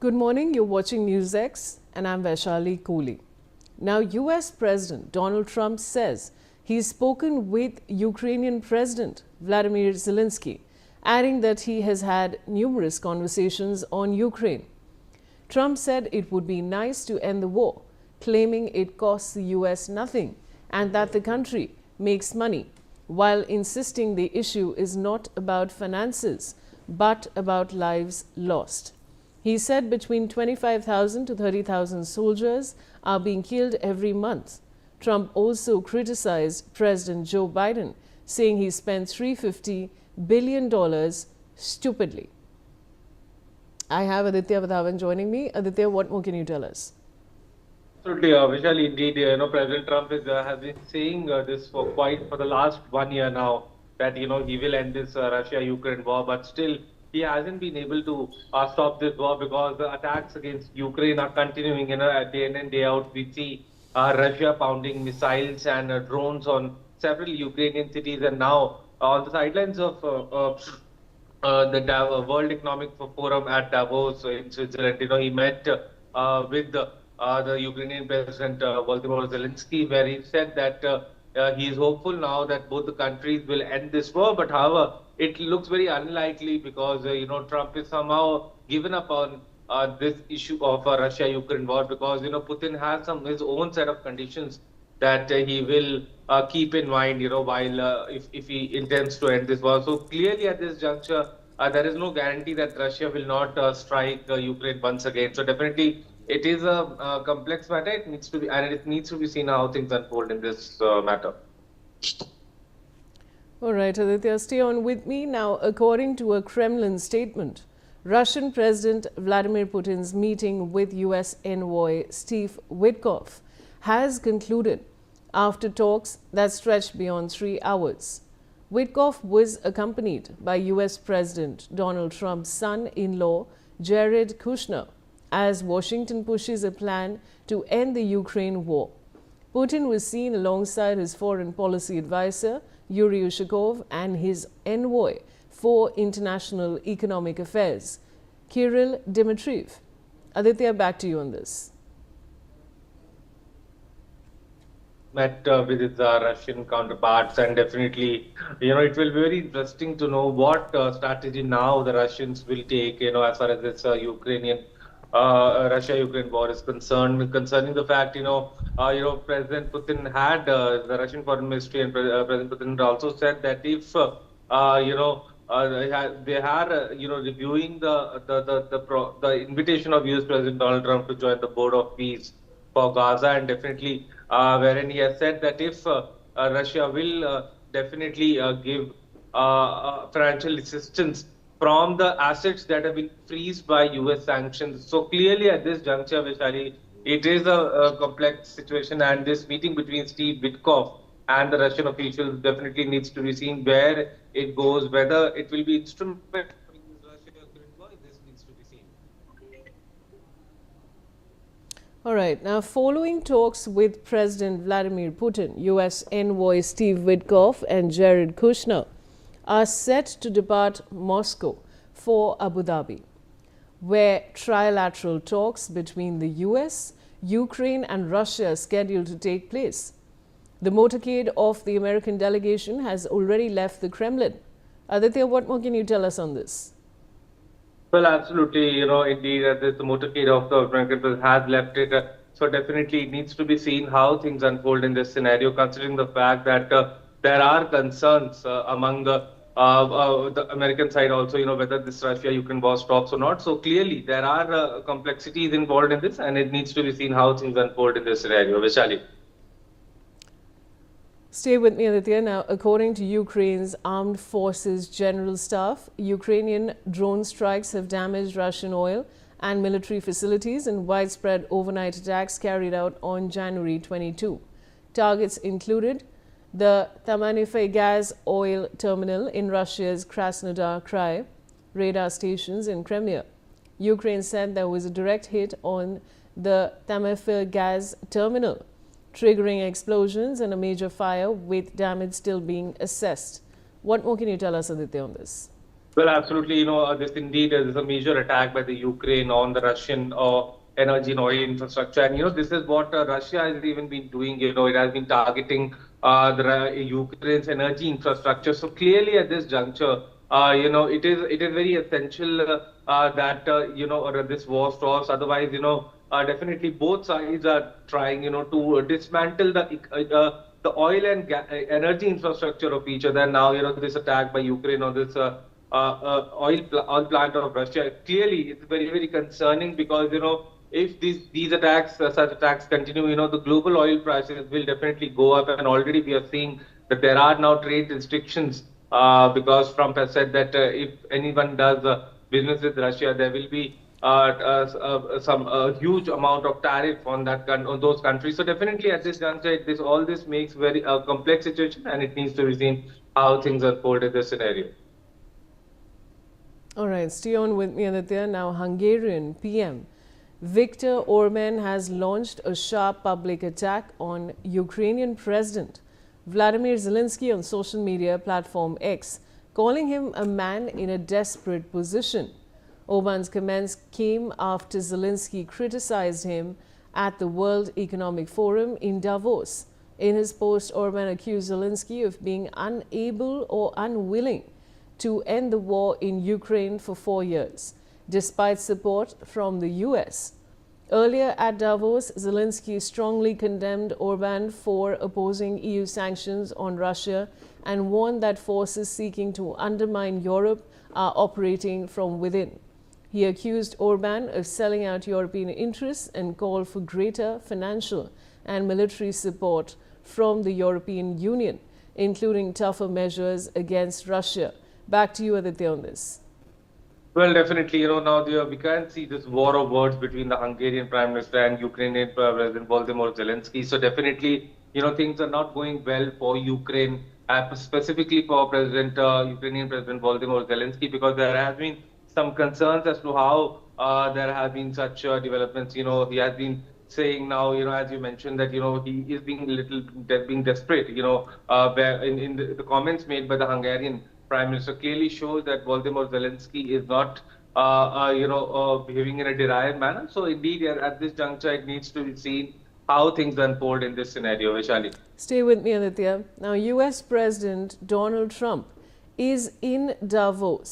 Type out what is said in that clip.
Good morning, you're watching Newsx and I'm Vaishali Kohli. Now, US President Donald Trump says he's spoken with Ukrainian President Vladimir Zelensky, adding that he has had numerous conversations on Ukraine. Trump said it would be nice to end the war, claiming it costs the US nothing and that the country makes money, while insisting the issue is not about finances, but about lives lost. He said between 25,000 to 30,000 soldiers are being killed every month. Trump also criticized President Joe Biden, saying he spent $350 billion stupidly. I have Aditya Vadhavan joining me. Aditya, what more can you tell us? Absolutely, Vishal. Indeed, President Trump has been saying this for the last 1 year now, that he will end this Russia-Ukraine war, but still he hasn't been able to stop this war because the attacks against Ukraine are continuing. Day in and day out, we see Russia pounding missiles and drones on several Ukrainian cities, and now on the sidelines of the World Economic Forum at Davos in Switzerland, he met with the Ukrainian President Volodymyr Zelensky, where he said that he is hopeful now that both the countries will end this war. But however, it looks very unlikely because Trump is somehow given up on this issue of Russia-Ukraine war, because Putin has his own set of conditions that he will keep in mind, while if he intends to end this war. So clearly at this juncture, there is no guarantee that Russia will not strike Ukraine once again. So definitely it is a complex matter. It needs to be seen how things unfold in this matter. All right, Aditya, stay on with me. Now, according to a Kremlin statement, Russian President Vladimir Putin's meeting with US envoy Steve Witkoff has concluded after talks that stretched beyond 3 hours. Witkoff was accompanied by US President Donald Trump's son-in-law, Jared Kushner, as Washington pushes a plan to end the Ukraine war. Putin was seen alongside his foreign policy advisor, Yuri Ushakov, and his envoy for international economic affairs, Kirill Dmitriev. Aditya, back to you on this. Met with his Russian counterparts, and definitely, it will be very interesting to know what strategy now the Russians will take, as far as this Russia-Ukraine war is concerned, concerning the fact, President Putin had the Russian Foreign Ministry and President Putin also said that if, they are, reviewing the invitation of US President Donald Trump to join the Board of Peace for Gaza, and definitely wherein he has said that if Russia will definitely give financial assistance from the assets that have been freezed by US sanctions. So clearly at this juncture, Vishali, it is a complex situation, and this meeting between Steve Witkoff and the Russian officials definitely needs to be seen where it goes, whether it will be instrumental in Russia-Ukraine war. This needs to be seen. All right. Now, following talks with President Vladimir Putin, US envoy Steve Witkoff and Jared Kushner are set to depart Moscow for Abu Dhabi, where trilateral talks between the US, Ukraine and Russia are scheduled to take place. The motorcade of the American delegation has already left the Kremlin. Aditya, what more can you tell us on this? Well, absolutely, indeed, the motorcade of the American president has left it. So definitely it needs to be seen how things unfold in this scenario, considering the fact that there are concerns among the American side also, whether this Russia-Ukraine war stops or not. So clearly there are complexities involved in this, and it needs to be seen how things unfold in this scenario. Vishali. Stay with me, Aditya. Now, according to Ukraine's Armed Forces General Staff, Ukrainian drone strikes have damaged Russian oil and military facilities in widespread overnight attacks carried out on January 22. Targets included the Tamanify gas oil terminal in Russia's Krasnodar Krai, radar stations in Crimea. Ukraine said there was a direct hit on the Tamanify gas terminal, triggering explosions and a major fire, with damage still being assessed. What more can you tell us, Aditya, on this? Well, absolutely. This indeed is a major attack by the Ukraine on the Russian energy and oil infrastructure. And, this is what Russia has even been doing. It has been targeting Ukraine's energy infrastructure. So clearly at this juncture, it is very essential that, this war stops. Otherwise, definitely both sides are trying, to dismantle the oil and energy infrastructure of each other. Now, this attack by Ukraine on this oil plant of Russia. Clearly, it's very, very concerning because, if these attacks, such attacks continue, the global oil prices will definitely go up. And already we are seeing that there are now trade restrictions because Trump has said that if anyone does business with Russia, there will be some huge amount of tariff on on those countries. So definitely at this juncture, all this makes very complex situation, and it needs to be seen how things unfold in this scenario. All right, stay on with me, Aditya. Now, Hungarian PM Viktor Orban has launched a sharp public attack on Ukrainian President Vladimir Zelensky on social media platform X, calling him a man in a desperate position. Orban's comments came after Zelensky criticized him at the World Economic Forum in Davos. In his post, Orban accused Zelensky of being unable or unwilling to end the war in Ukraine for 4 years, despite support from the US. Earlier at Davos, Zelensky strongly condemned Orban for opposing EU sanctions on Russia and warned that forces seeking to undermine Europe are operating from within. He accused Orban of selling out European interests and called for greater financial and military support from the European Union, including tougher measures against Russia. Back to you, Aditya, on this. Well, definitely, now we can see this war of words between the Hungarian Prime Minister and Ukrainian President Volodymyr Zelensky. So definitely, things are not going well for Ukraine, specifically for Ukrainian President Volodymyr Zelensky, because there has been some concerns as to how there have been such developments. He has been saying now, as you mentioned, that, he is being desperate, where in the comments made by the Hungarian Prime Minister clearly shows that Volodymyr Zelensky is not, behaving in a derisive manner. So indeed, at this juncture, it needs to be seen how things unfold in this scenario. Vishali. Stay with me, Aditya. Now, US President Donald Trump is in Davos.